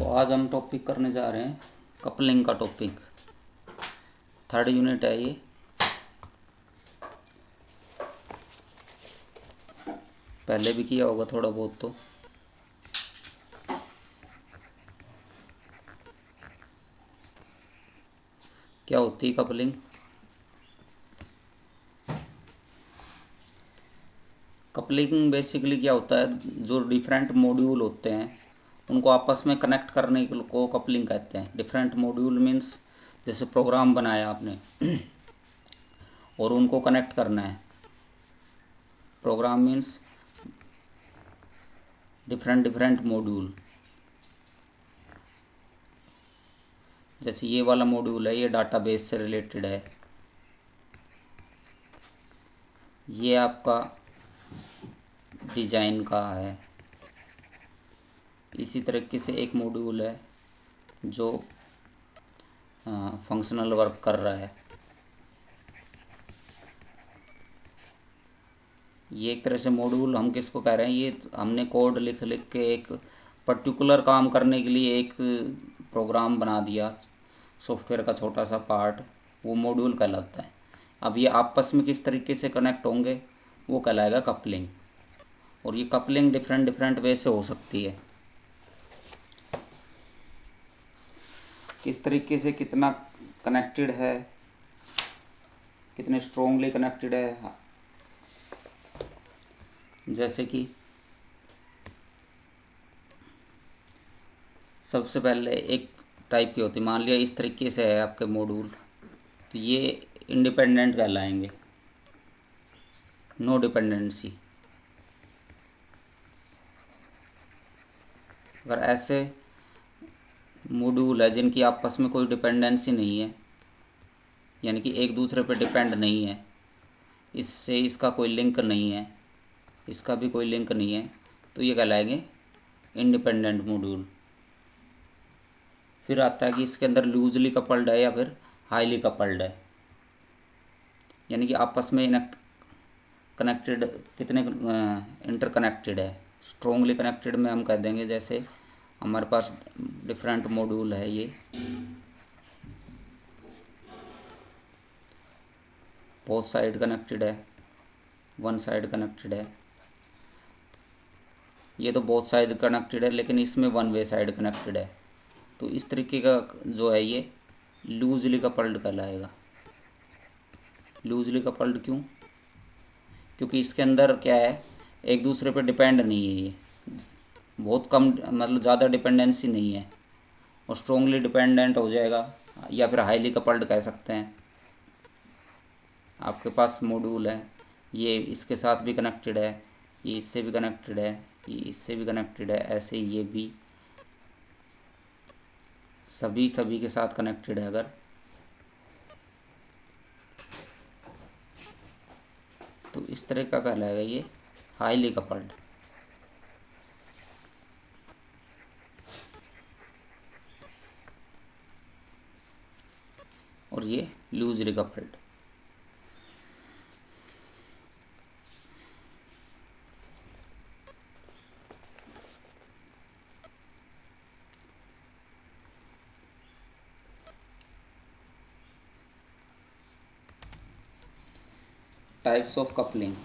आज हम टॉपिक करने जा रहे हैं कपलिंग का टॉपिक। 3rd यूनिट है ये। पहले भी किया होगा थोड़ा बहुत तो। क्या होती है कपलिंग? कपलिंग बेसिकली क्या होता है, जो डिफरेंट मॉड्यूल होते हैं उनको आपस में कनेक्ट करने को कपलिंग कहते हैं। डिफरेंट मॉड्यूल मीन्स जैसे प्रोग्राम बनाया आपने और उनको कनेक्ट करना है। Program means different module. जैसे ये वाला मॉड्यूल है, ये डाटाबेस से रिलेटेड है। ये आपका डिज़ाइन का है। इसी तरीके से एक मॉड्यूल है जो फंक्शनल वर्क कर रहा है। ये एक तरह से मॉड्यूल हम किसको कह रहे हैं, ये हमने कोड लिख के एक पर्टिकुलर काम करने के लिए एक प्रोग्राम बना दिया, सॉफ्टवेयर का छोटा सा पार्ट, वो मॉड्यूल कहलाता है। अब ये आपस में किस तरीके से कनेक्ट होंगे वो कहलाएगा कपलिंग। और ये कपलिंग डिफरेंट वे से हो सकती है। किस तरीके से कितना कनेक्टेड है, कितने स्ट्रोंगली कनेक्टेड है। जैसे कि सबसे पहले एक टाइप की होती है, मान लिया इस तरीके से है आपके मॉड्यूल, तो ये इंडिपेंडेंट कहलाएंगे, नो डिपेंडेंसी। अगर ऐसे मॉड्यूल है जिनकी आपस में कोई डिपेंडेंसी नहीं है, यानी कि एक दूसरे पर डिपेंड नहीं है, इससे इसका कोई लिंक नहीं है, इसका भी कोई लिंक नहीं है, तो ये कहलाएंगे इंडिपेंडेंट मॉड्यूल। फिर आता है कि इसके अंदर लूजली कपल्ड है या फिर हाईली कपल्ड है, यानी कि आपस में कनेक्टेड, कितने इंटरकनेक्टेड है। स्ट्रोंगली कनेक्टेड में हम कह देंगे, जैसे हमारे पास डिफरेंट मॉड्यूल है, ये बोथ साइड कनेक्टेड है, वन साइड कनेक्टेड है। ये तो बोथ साइड कनेक्टेड है, लेकिन इसमें वन वे साइड कनेक्टेड है। तो इस तरीके का जो है ये लूजली कपल्ड कहलाएगा। लूजली कपल्ड क्यों? क्योंकि इसके अंदर क्या है, एक दूसरे पर डिपेंड नहीं है, ये बहुत कम, मतलब ज़्यादा डिपेंडेंसी नहीं है। और स्ट्रोंगली डिपेंडेंट हो जाएगा, या फिर हाईली कपल्ड कह सकते हैं। आपके पास मॉड्यूल है, ये इसके साथ भी कनेक्टेड है, ये इससे भी कनेक्टेड है, ये इससे भी कनेक्टेड है, ऐसे ये भी सभी के साथ कनेक्टेड है। अगर तो इस तरह का कहलाएगा ये हाईली कपल्ड। और ये loosely coupled. Types of coupling.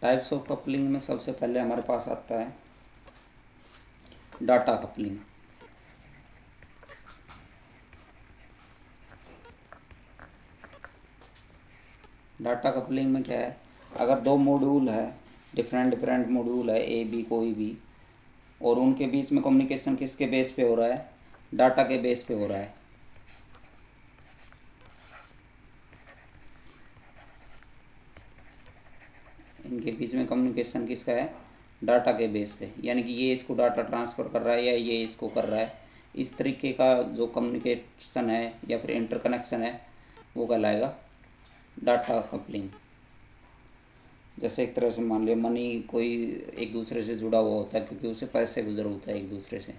Types of coupling में सबसे पहले हमारे पास आता है डाटा कपलिंग। डाटा कपलिंग में क्या है, अगर दो मॉड्यूल है, डिफरेंट मॉड्यूल है, ए बी कोई भी, और उनके बीच में कम्युनिकेशन किसके बेस पे हो रहा है, डाटा के बेस पे हो रहा है। इनके बीच में कम्युनिकेशन किसका है, डाटा के बेस पे, यानी कि ये इसको डाटा ट्रांसफ़र कर रहा है या ये इसको कर रहा है। इस तरीके का जो कम्युनिकेशन है या फिर इंटरकनेक्शन है वो कहलाएगा डाटा कपलिंग। जैसे एक तरह से मान लिया मनी, कोई एक दूसरे से जुड़ा हुआ होता है क्योंकि उसे पैसे की ज़रूरत है एक दूसरे से,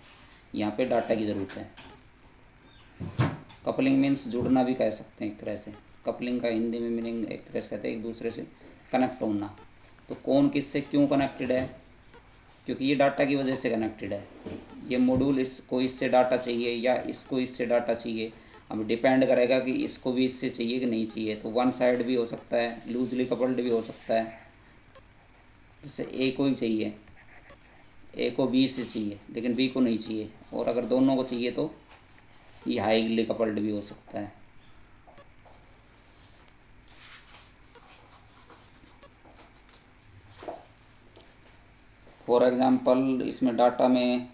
यहाँ पे डाटा की ज़रूरत है। कपलिंग मीन्स जुड़ना भी कह सकते हैं एक तरह से। कपलिंग का हिंदी में मीनिंग एक तरह से कहते हैं एक दूसरे से कनेक्ट होना। तो कौन किससे क्यों कनेक्टेड है, क्योंकि ये डाटा की वजह से कनेक्टेड है। ये मॉड्यूल इसको इससे डाटा चाहिए या इसको इससे डाटा चाहिए, अब डिपेंड करेगा कि इसको भी इससे चाहिए कि नहीं चाहिए। तो वन साइड भी हो सकता है, लूजली कपल्ड भी हो सकता है, जैसे ए को ही चाहिए, ए को बी से चाहिए लेकिन बी को नहीं चाहिए, और अगर दोनों को चाहिए तो ये हाईली कपल्ड भी हो सकता है। फॉर एग्ज़ाम्पल इसमें डाटा में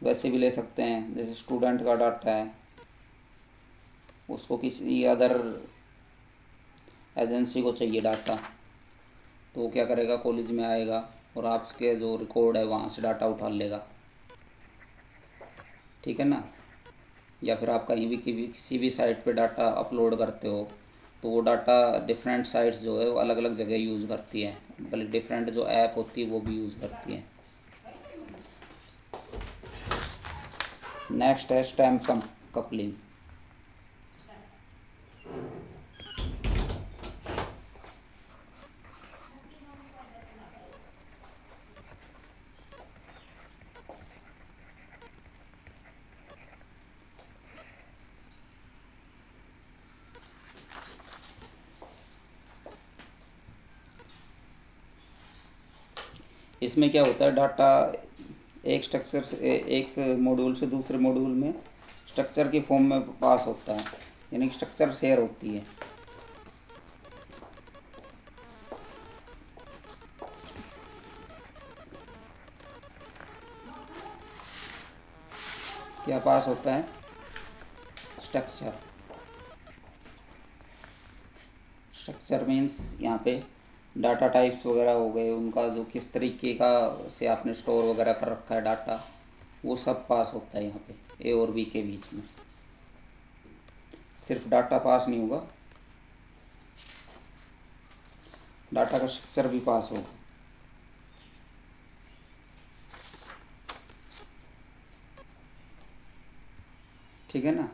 वैसे भी ले सकते हैं, जैसे स्टूडेंट का डाटा है, उसको किसी अदर एजेंसी को चाहिए डाटा, तो वो क्या करेगा, कॉलेज में आएगा और आपके जो रिकॉर्ड है वहाँ से डाटा उठा लेगा, ठीक है ना। या फिर आप कहीं भी किसी भी साइट पे डाटा अपलोड करते हो तो वो डाटा डिफरेंट साइट्स जो है वो अलग अलग जगह यूज़ करती है, बल्कि डिफरेंट जो ऐप होती है वो भी यूज़ करती है। नेक्स्ट है स्टैम्प कपलिंग। इसमें क्या होता है, डाटा एक स्ट्रक्चर से एक मॉड्यूल से दूसरे मॉड्यूल में स्ट्रक्चर की फॉर्म में पास होता है, यानी कि स्ट्रक्चर शेयर होती है। क्या पास होता है, स्ट्रक्चर। स्ट्रक्चर मीन्स यहाँ पे डाटा टाइप्स वगैरह हो गए, उनका जो किस तरीके का से आपने स्टोर वगैरह कर रखा है डाटा, वो सब पास होता है यहाँ पे ए और बी के बीच में। सिर्फ डाटा पास नहीं होगा, डाटा का स्ट्रक्चर भी पास होगा, ठीक है ना।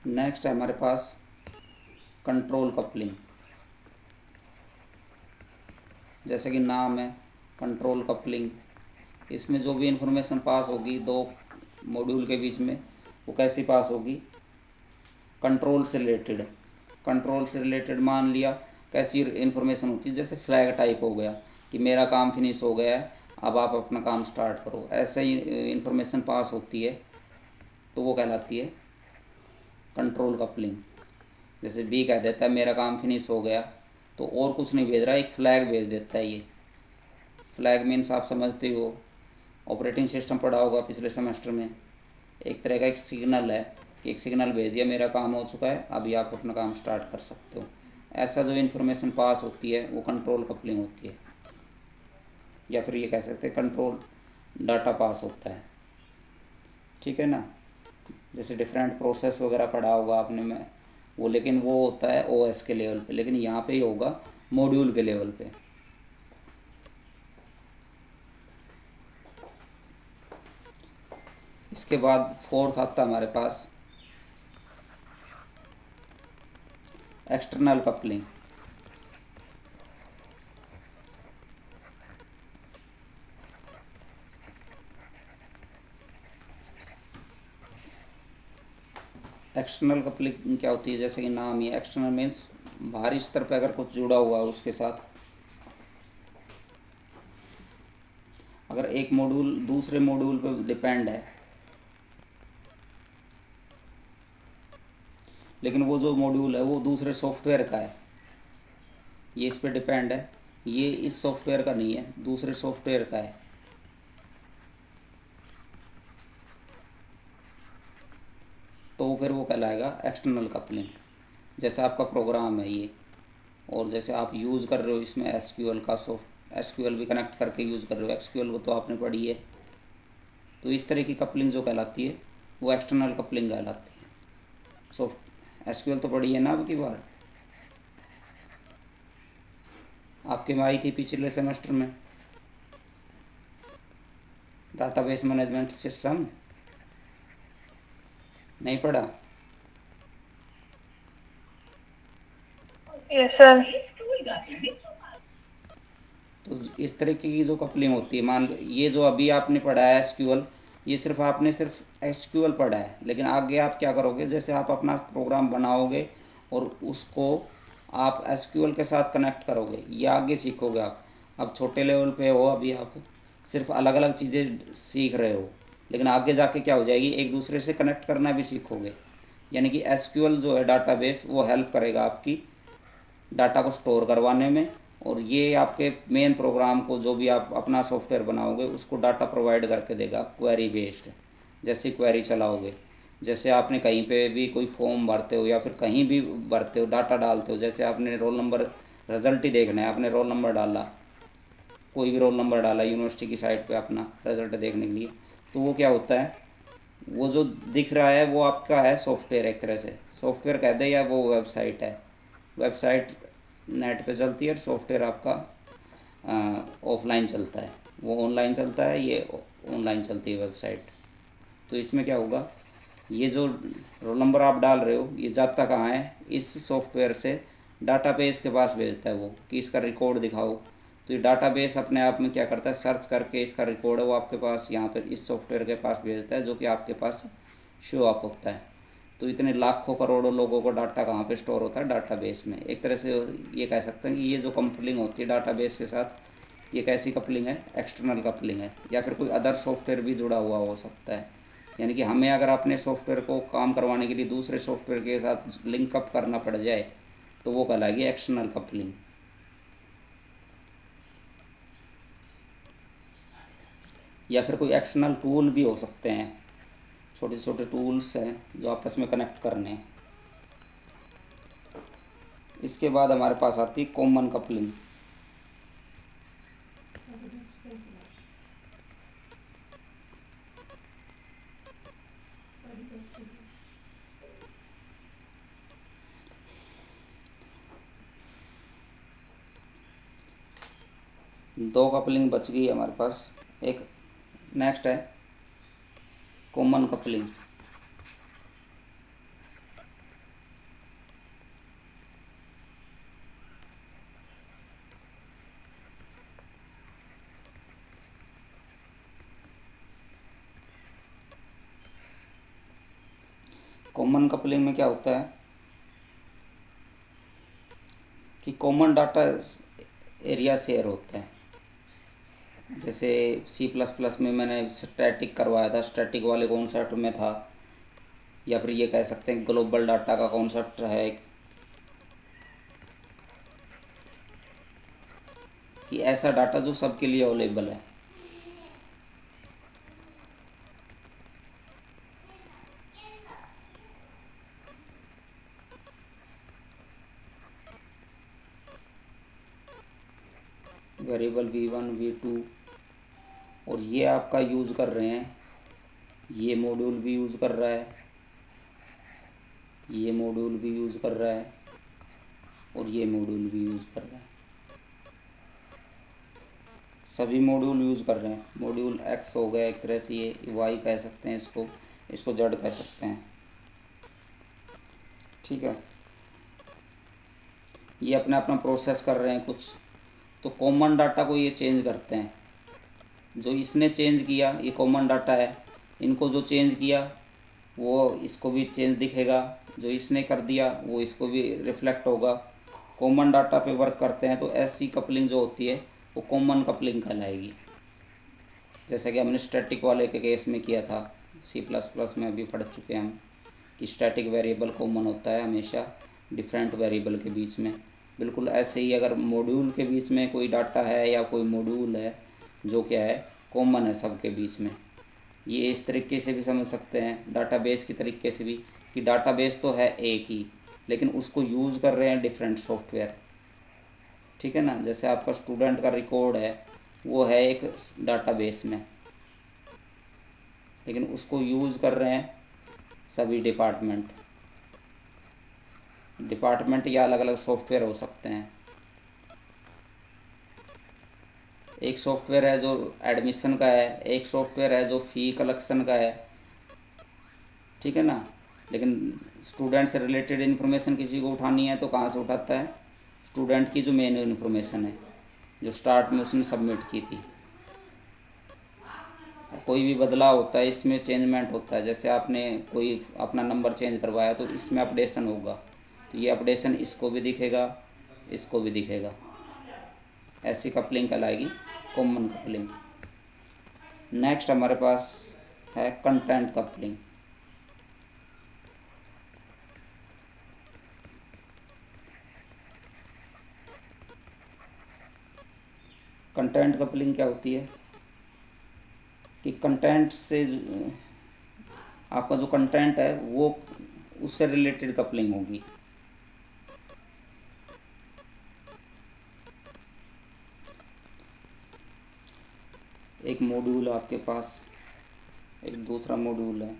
नेक्स्ट है हमारे पास कंट्रोल कपलिंग। जैसे कि नाम है कंट्रोल कपलिंग, इसमें जो भी इंफॉर्मेशन पास होगी दो मॉड्यूल के बीच में वो कैसी पास होगी, कंट्रोल से रिलेटेड। कंट्रोल से रिलेटेड मान लिया कैसी इंफॉर्मेशन होती है, जैसे फ्लैग टाइप हो गया कि मेरा काम फिनिश हो गया है, अब आप अपना काम स्टार्ट करो, ऐसे ही इंफॉर्मेशन पास होती है तो वो कहलाती है कंट्रोल कपलिंग। जैसे बी कह देता है मेरा काम फिनिश हो गया, तो और कुछ नहीं भेज रहा, एक फ्लैग भेज देता है। ये फ्लैग मीन्स आप समझते हो, ऑपरेटिंग सिस्टम पढ़ा होगा पिछले सेमेस्टर में, एक तरह का एक सिग्नल है कि एक सिग्नल भेज दिया मेरा काम हो चुका है, अभी आप अपना काम स्टार्ट कर सकते हो। ऐसा जो इन्फॉर्मेशन पास होती है वो कंट्रोल कपलिंग होती है, या फिर ये कह सकते हैं कंट्रोल डाटा पास होता है, ठीक है ना। जैसे डिफरेंट प्रोसेस वगैरह पढ़ा होगा आपने में वो, लेकिन वो होता है ओएस के लेवल पे, लेकिन यहाँ पे ही होगा मॉड्यूल के लेवल पे। इसके बाद फोर्थ आता है हमारे पास एक्सटर्नल कपलिंग। एक्सटर्नल कपलिंग क्या होती है, जैसे कि नाम ही एक्सटर्नल मीन्स बाहरी स्तर पे अगर कुछ जुड़ा हुआ है उसके साथ, अगर एक मॉड्यूल दूसरे मॉड्यूल पे डिपेंड है, लेकिन वो जो मॉड्यूल है वो दूसरे सॉफ्टवेयर का है, ये इस पे डिपेंड है, ये इस सॉफ्टवेयर का नहीं है, दूसरे सॉफ्टवेयर का है, तो फिर वो कहलाएगा एक्सटर्नल कपलिंग। जैसे आपका प्रोग्राम है ये, और जैसे आप यूज़ कर रहे हो इसमें एसक्यूएल का एसक्यूएल भी कनेक्ट करके यूज़ कर रहे हो, एसक्यूएल को तो आपने पढ़ी है, तो इस तरह की कपलिंग जो कहलाती है वो एक्सटर्नल कपलिंग कहलाती है। एसक्यूएल तो पढ़ी है ना अब की बार, आपके में आई थी पिछले सेमेस्टर में, डाटाबेस मैनेजमेंट सिस्टम नहीं पढ़ा? Yes sir. तो इस तरीके की जो कपलिंग होती है, मान लो ये जो अभी आपने पढ़ा है एसक्यूएल, ये सिर्फ आपने सिर्फ एसक्यूएल पढ़ा है, लेकिन आगे आप क्या करोगे, जैसे आप अपना प्रोग्राम बनाओगे और उसको आप एसक्यूएल के साथ कनेक्ट करोगे, ये आगे सीखोगे आप। अब छोटे लेवल पे हो, अभी आप सिर्फ अलग अलग चीज़ें सीख रहे हो, लेकिन आगे जाके क्या हो जाएगी, एक दूसरे से कनेक्ट करना भी सीखोगे। यानी कि एसक्यूएल जो है डाटाबेस, वो हेल्प करेगा आपकी डाटा को स्टोर करवाने में, और ये आपके मेन प्रोग्राम को, जो भी आप अपना सॉफ्टवेयर बनाओगे, उसको डाटा प्रोवाइड करके देगा क्वेरी बेस्ड। जैसे क्वेरी चलाओगे, जैसे आपने कहीं पे भी कोई फॉर्म भरते हो या फिर कहीं भी भरते हो, डाटा डालते हो, जैसे आपने रोल नंबर, रिजल्ट ही देखना है, आपने रोल नंबर डाला, कोई भी रोल नंबर डाला यूनिवर्सिटी की साइट पे अपना रिजल्ट देखने के लिए, तो वो क्या होता है, वो जो दिख रहा है वो आपका है सॉफ्टवेयर, एक तरह से सॉफ्टवेयर कहते हैं, या वो वेबसाइट है। वेबसाइट नेट पे चलती है और सॉफ्टवेयर आपका ऑफलाइन चलता है, वो ऑनलाइन चलता है, ये ऑनलाइन चलती है वेबसाइट। तो इसमें क्या होगा, ये जो रोल नंबर आप डाल रहे हो, ये जाता कहाँ है, इस सॉफ्टवेयर से डाटाबेस के पास भेजता है वो, कि इसका रिकॉर्ड दिखाओ। तो ये डाटाबेस अपने आप में क्या करता है, सर्च करके इसका रिकॉर्ड है वो आपके पास यहाँ पर इस सॉफ्टवेयर के पास भेजता है, जो कि आपके पास शो अप होता है। तो इतने लाखों करोड़ों लोगों को डाटा कहाँ पे स्टोर होता है, डाटाबेस में। एक तरह से ये कह सकते हैं कि ये जो कपलिंग होती है डाटाबेस के साथ, ये कैसी कपलिंग है, एक्सटर्नल कपलिंग है, या फिर कोई अदर सॉफ्टवेयर भी जुड़ा हुआ हो सकता है। यानी कि हमें अगर अपने सॉफ्टवेयर को काम करवाने के लिए दूसरे सॉफ्टवेयर के साथ लिंकअप करना पड़ जाए, तो वो कहलाएगी एक्सटर्नल कपलिंग। या फिर कोई एक्सटर्नल टूल भी हो सकते हैं, छोटे छोटे टूल्स हैं जो आपस में कनेक्ट करने हैं। इसके बाद हमारे पास आती है कॉमन कपलिंग। दो कपलिंग बच गई हमारे पास, एक नेक्स्ट है कॉमन कपलिंग। कॉमन कपलिंग में क्या होता है कि कॉमन डाटा एरिया शेयर होता है। जैसे C++ में मैंने स्टैटिक करवाया था, स्टैटिक वाले कॉन्सेप्ट में था, या फिर ये कह सकते हैं ग्लोबल डाटा का कॉन्सेप्ट है कि ऐसा डाटा जो सबके लिए अवेलेबल है। वेरिएबल V1 V2, और ये आपका यूज़ कर रहे हैं, ये मॉड्यूल भी यूज़ कर रहा है, ये मॉड्यूल भी यूज़ कर रहा है, और ये मॉड्यूल भी यूज़ कर रहा है। सभी मॉड्यूल यूज़ कर रहे हैं। मॉड्यूल X हो गया एक तरह से, ये Y कह सकते हैं इसको, इसको Z कह सकते हैं, ठीक है। ये अपना अपना प्रोसेस कर रहे हैं कुछ, तो कॉमन डाटा को ये चेंज करते हैं। जो इसने चेंज किया, ये कॉमन डाटा है, इनको जो चेंज किया वो इसको भी चेंज दिखेगा, जो इसने कर दिया वो इसको भी रिफ्लेक्ट होगा। कॉमन डाटा पे वर्क करते हैं, तो ऐसी कपलिंग जो होती है वो कॉमन कपलिंग कहलाएगी। जैसे कि हमने स्टैटिक वाले के केस में किया था, C++ में भी पढ़ चुके हैं हम, कि स्टैटिक वेरिएबल कॉमन होता है हमेशा डिफरेंट वेरिएबल के बीच में। बिल्कुल ऐसे ही अगर मॉड्यूल के बीच में कोई डाटा है या कोई मॉड्यूल है जो क्या है, कॉमन है सबके बीच में। ये इस तरीके से भी समझ सकते हैं, डाटाबेस की तरीके से भी, कि डाटाबेस तो है एक ही, लेकिन उसको यूज़ कर रहे हैं डिफरेंट सॉफ्टवेयर, ठीक है ना। जैसे आपका स्टूडेंट का रिकॉर्ड है, वो है एक डाटाबेस में, लेकिन उसको यूज़ कर रहे हैं सभी डिपार्टमेंट या अलग अलग सॉफ्टवेयर हो सकते हैं। एक सॉफ्टवेयर है जो एडमिशन का है, एक सॉफ्टवेयर है जो फ़ी कलेक्शन का है, ठीक है ना। लेकिन स्टूडेंट से रिलेटेड इन्फॉर्मेशन किसी को उठानी है तो कहाँ से उठाता है, स्टूडेंट की जो मेन इन्फॉर्मेशन है जो स्टार्ट में उसने सबमिट की थी। कोई भी बदलाव होता है इसमें, चेंजमेंट होता है, जैसे आपने कोई अपना नंबर चेंज करवाया तो इसमें अपडेशन होगा, तो ये अपडेशन इसको भी दिखेगा, इसको भी दिखेगा। ऐसी कपलिंग कहलाएगी कॉमन कपलिंग। नेक्स्ट हमारे पास है कंटेंट कपलिंग। कंटेंट कपलिंग क्या होती है कि कंटेंट से आपका जो कंटेंट है वो उससे रिलेटेड कपलिंग होगी। एक मॉड्यूल आपके पास, एक दूसरा मॉड्यूल है,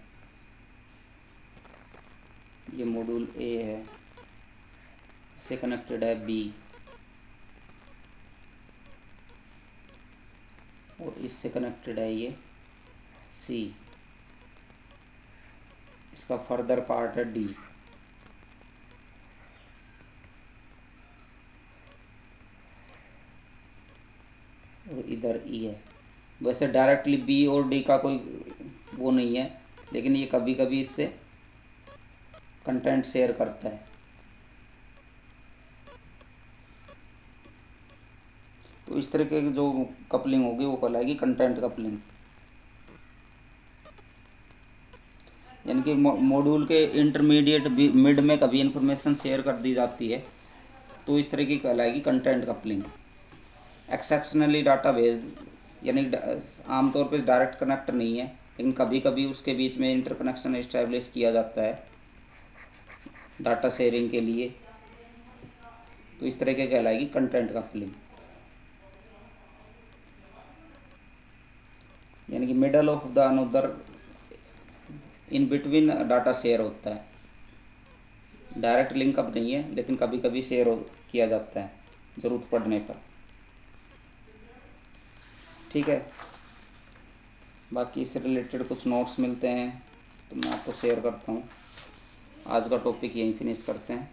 ये मॉड्यूल ए है, इससे कनेक्टेड है बी और इससे कनेक्टेड है ये सी, इसका फर्दर पार्ट है डी। और इधर ई है। वैसे डायरेक्टली बी और डी का कोई वो नहीं है, लेकिन ये कभी कभी इससे कंटेंट शेयर करता है। तो इस तरह की जो कपलिंग होगी वो कहलाएगी कंटेंट कपलिंग। यानी कि मॉड्यूल के इंटरमीडिएट मिड में कभी इंफॉर्मेशन शेयर कर दी जाती है तो इस तरह की कहलाएगी कंटेंट कपलिंग। एक्सेप्शनली डाटाबेस यानी आमतौर पे डायरेक्ट कनेक्ट नहीं है, लेकिन कभी कभी उसके बीच में इंटरकनेक्शन इस्टेब्लिश किया जाता है डाटा शेयरिंग के लिए, तो इस तरह के कहलाएगी कंटेंट कपलिंग। यानी कि middle of the another, in between data share होता है, डायरेक्ट लिंकअप नहीं है, लेकिन कभी कभी शेयर किया जाता है ज़रूरत पड़ने पर, ठीक है। बाकी इससे रिलेटेड कुछ नोट्स मिलते हैं तो मैं आपको शेयर करता हूँ। आज का टॉपिक यहीं फिनिश करते हैं।